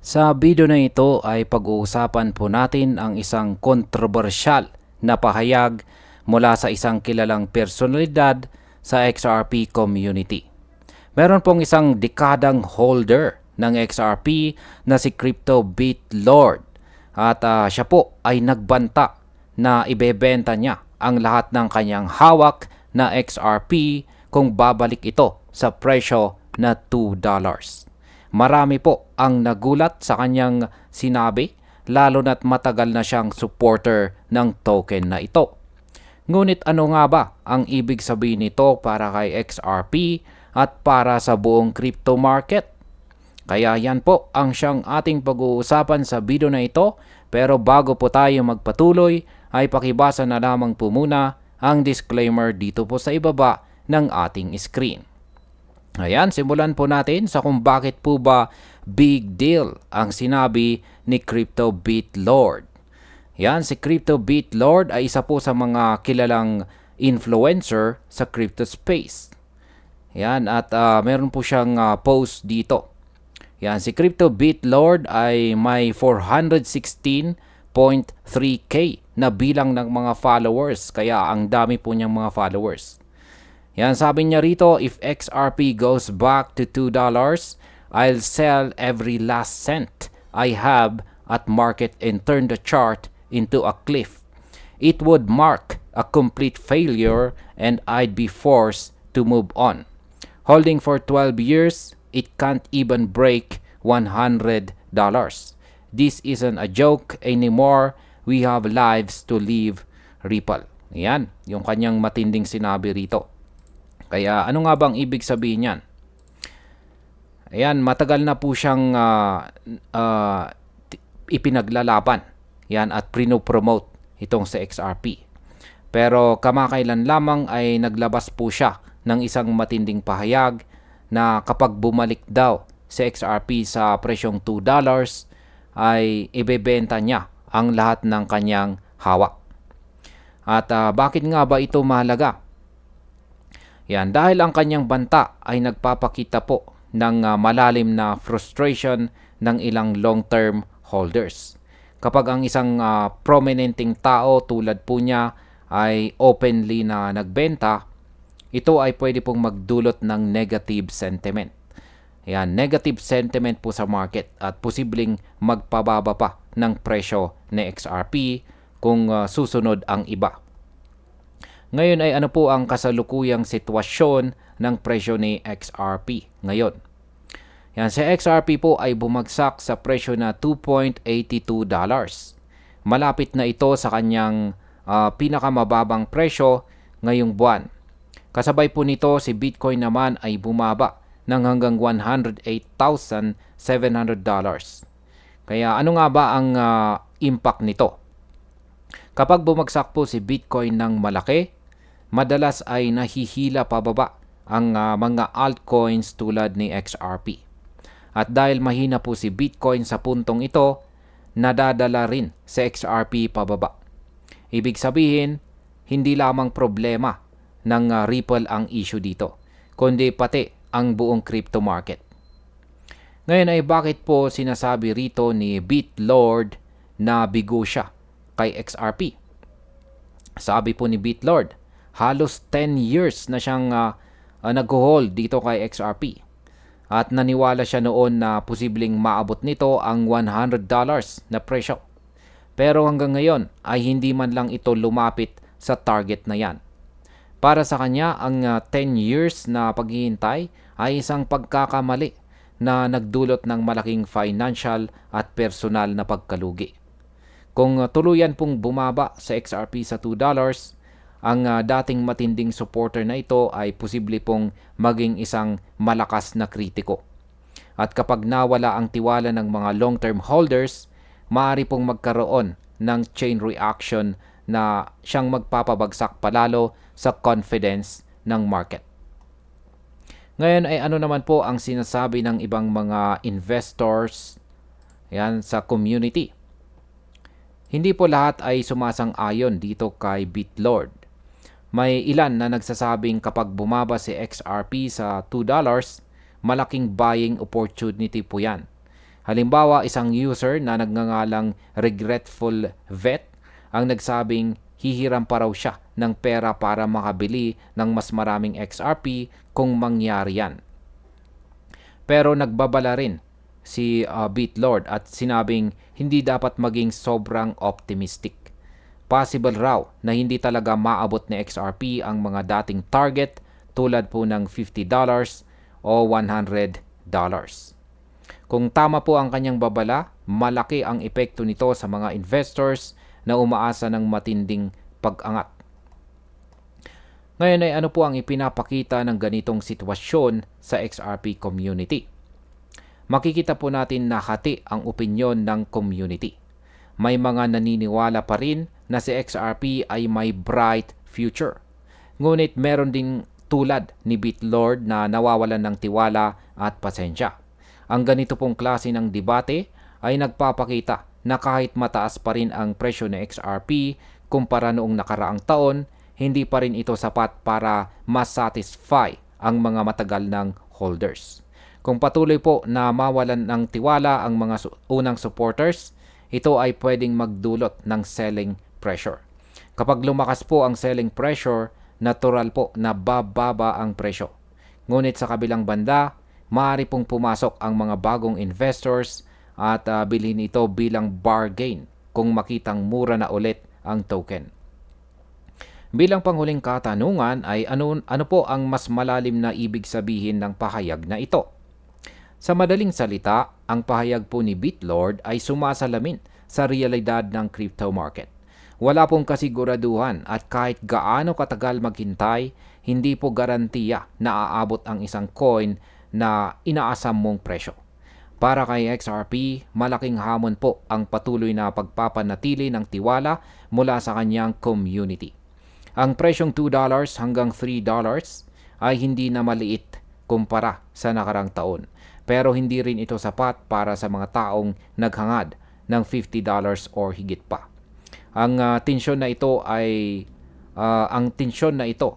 Sa video na ito ay pag-uusapan po natin ang isang kontrobersyal na pahayag mula sa isang kilalang personalidad sa XRP community. Meron pong isang dekadang holder ng XRP na si Crypto Beat Lord at siya po ay nagbanta na ibebenta niya ang lahat ng kanyang hawak na XRP kung babalik ito sa presyo na $2. Marami po ang nagulat sa kanyang sinabi, lalo na't matagal na siyang supporter ng token na ito. Ngunit ano nga ba ang ibig sabihin nito para kay XRP at para sa buong crypto market? Kaya yan po ang siyang ating pag-uusapan sa video na ito. Pero bago po tayo magpatuloy ay pakibasa na lamang po muna ang disclaimer dito po sa ibaba ng ating screen. Ayan, simulan po natin sa kung bakit po ba big deal ang sinabi ni Crypto Beat Lord. Yan, si Crypto Beat Lord ay isa po sa mga kilalang influencer sa crypto space. Yan, at meron po siyang post dito. Yan, si Crypto Beat Lord ay may 416.3k na bilang ng mga followers. Kaya ang dami po niyang mga followers. Yan, sabi niya rito, if XRP goes back to $2, I'll sell every last cent I have at market and turn the chart into a cliff. It would mark a complete failure and I'd be forced to move on. Holding for 12 years, it can't even break $100. This isn't a joke anymore. We have lives to live, Ripple. Yan, yung kanyang matinding sinabi rito. Kaya ano nga bang ibig sabihin yan? Ayan, matagal na po siyang ipinaglalaban yan, at prinopromote itong sa XRP. Pero kamakailan lamang ay naglabas po siya ng isang matinding pahayag na kapag bumalik daw sa XRP sa presyong $2 ay ibebenta niya ang lahat ng kanyang hawak. At bakit nga ba ito mahalaga? Yan, dahil ang kanyang banta ay nagpapakita po ng malalim na frustration ng ilang long-term holders. Kapag ang isang prominenteng tao tulad po niya ay openly na nagbenta, ito ay pwede pong magdulot ng negative sentiment. Yan, negative sentiment po sa market at posibleng magpababa pa ng presyo ng XRP kung susunod ang iba. Ngayon ay ano po ang kasalukuyang sitwasyon ng presyo ni XRP ngayon? Yan, si XRP po ay bumagsak sa presyo na $2.82. Malapit na ito sa kanyang pinakamababang presyo ngayong buwan. Kasabay po nito si Bitcoin naman ay bumaba ng hanggang $108,700. Kaya ano nga ba ang impact nito? Kapag bumagsak po si Bitcoin ng malaki, madalas ay nahihila pababa ang mga altcoins tulad ni XRP. At dahil mahina po si Bitcoin sa puntong ito, nadadala rin sa XRP pababa. Ibig sabihin, hindi lamang problema ng Ripple ang issue dito, kundi pati ang buong crypto market. Ngayon ay bakit po sinasabi rito ni Beat Lord na bigo siya kay XRP? Sabi po ni Beat Lord, halos 10 years na siyang nag-hold dito kay XRP. At naniwala siya noon na posibleng maabot nito ang $100 na presyo. Pero hanggang ngayon ay hindi man lang ito lumapit sa target na yan. Para sa kanya, ang 10 years na paghihintay ay isang pagkakamali na nagdulot ng malaking financial at personal na pagkalugi. Kung tuluyan pong bumaba sa XRP sa $2, ang dating matinding supporter na ito ay posible pong maging isang malakas na kritiko. At kapag nawala ang tiwala ng mga long-term holders, maaari pong magkaroon ng chain reaction na siyang magpapabagsak palalo sa confidence ng market. Ngayon ay ano naman po ang sinasabi ng ibang mga investors yan, sa community? Hindi po lahat ay sumasang-ayon dito kay BitLord. May ilan na nagsasabing kapag bumaba si XRP sa $2, malaking buying opportunity po yan. Halimbawa, isang user na nagngangalang Regretful Vet ang nagsabing hihiram pa raw siya ng pera para makabili ng mas maraming XRP kung mangyari yan. Pero nagbabala rin si BitLord at sinabing hindi dapat maging sobrang optimistic. Possible raw na hindi talaga maabot ni XRP ang mga dating target tulad po ng $50 o $100. Kung tama po ang kanyang babala, malaki ang epekto nito sa mga investors na umaasa ng matinding pag-angat. Ngayon ay ano po ang ipinapakita ng ganitong sitwasyon sa XRP community? Makikita po natin na hati ang opinyon ng community. May mga naniniwala pa rin na si XRP ay may bright future. Ngunit meron ding tulad ni BitLord na nawawalan ng tiwala at pasensya. Ang ganito pong klase ng debate ay nagpapakita na kahit mataas pa rin ang presyo ng XRP kumpara noong nakaraang taon, hindi pa rin ito sapat para masatisfy ang mga matagal ng holders. Kung patuloy po na mawalan ng tiwala ang mga unang supporters, ito ay pwedeng magdulot ng selling pressure. Kapag lumakas po ang selling pressure, natural po na bababa ang presyo. Ngunit sa kabilang banda, maaari pong pumasok ang mga bagong investors at bilhin ito bilang bargain kung makitang mura na ulit ang token. Bilang panghuling katanungan ay ano po ang mas malalim na ibig sabihin ng pahayag na ito? Sa madaling salita, ang pahayag po ni BitLord ay sumasalamin sa realidad ng crypto market. Wala pong kasiguraduhan at kahit gaano katagal maghintay, hindi po garantiya na aabot ang isang coin na inaasam mong presyo. Para kay XRP, malaking hamon po ang patuloy na pagpapanatili ng tiwala mula sa kanyang community. Ang presyong $2 hanggang $3 ay hindi na maliit kumpara sa nakarang taon. Pero hindi rin ito sapat para sa mga taong naghangad ng $50 or higit pa. Ang tensyon na ito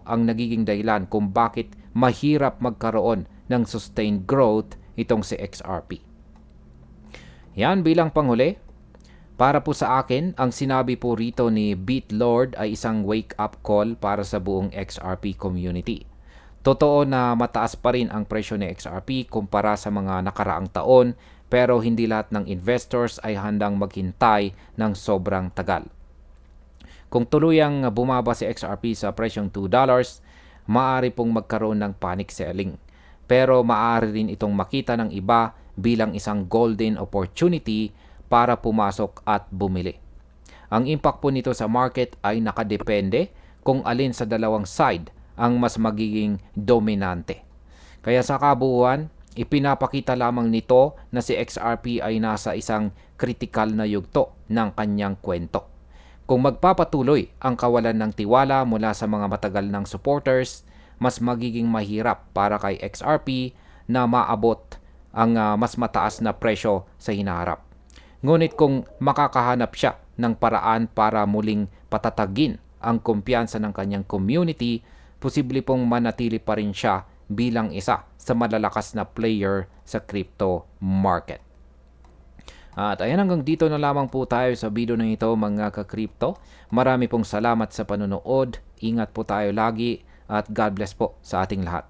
ang nagiging dahilan kung bakit mahirap magkaroon ng sustained growth itong si XRP. Yan bilang panghuli. Para po sa akin, ang sinabi po rito ni BitLord ay isang wake-up call para sa buong XRP community. Totoo na mataas pa rin ang presyo ni XRP kumpara sa mga nakaraang taon, pero hindi lahat ng investors ay handang maghintay ng sobrang tagal. Kung tuluyang bumaba si XRP sa presyong $2, maaari pong magkaroon ng panic selling. Pero maaari rin itong makita ng iba bilang isang golden opportunity para pumasok at bumili. Ang impact po nito sa market ay nakadepende kung alin sa dalawang side ang mas magiging dominante. Kaya sa kabuuan, ipinapakita lamang nito na si XRP ay nasa isang kritikal na yugto ng kanyang kwento. Kung magpapatuloy ang kawalan ng tiwala mula sa mga matagal ng supporters, mas magiging mahirap para kay XRP na maabot ang mas mataas na presyo sa hinaharap. Ngunit kung makakahanap siya ng paraan para muling patatagin ang kumpiyansa ng kanyang community, posible pong manatili pa rin siya bilang isa sa malalakas na player sa crypto market. At ayan, hanggang dito na lamang po tayo sa video na ito mga ka-crypto. Marami pong salamat sa panonood. Ingat po tayo lagi at God bless po sa ating lahat.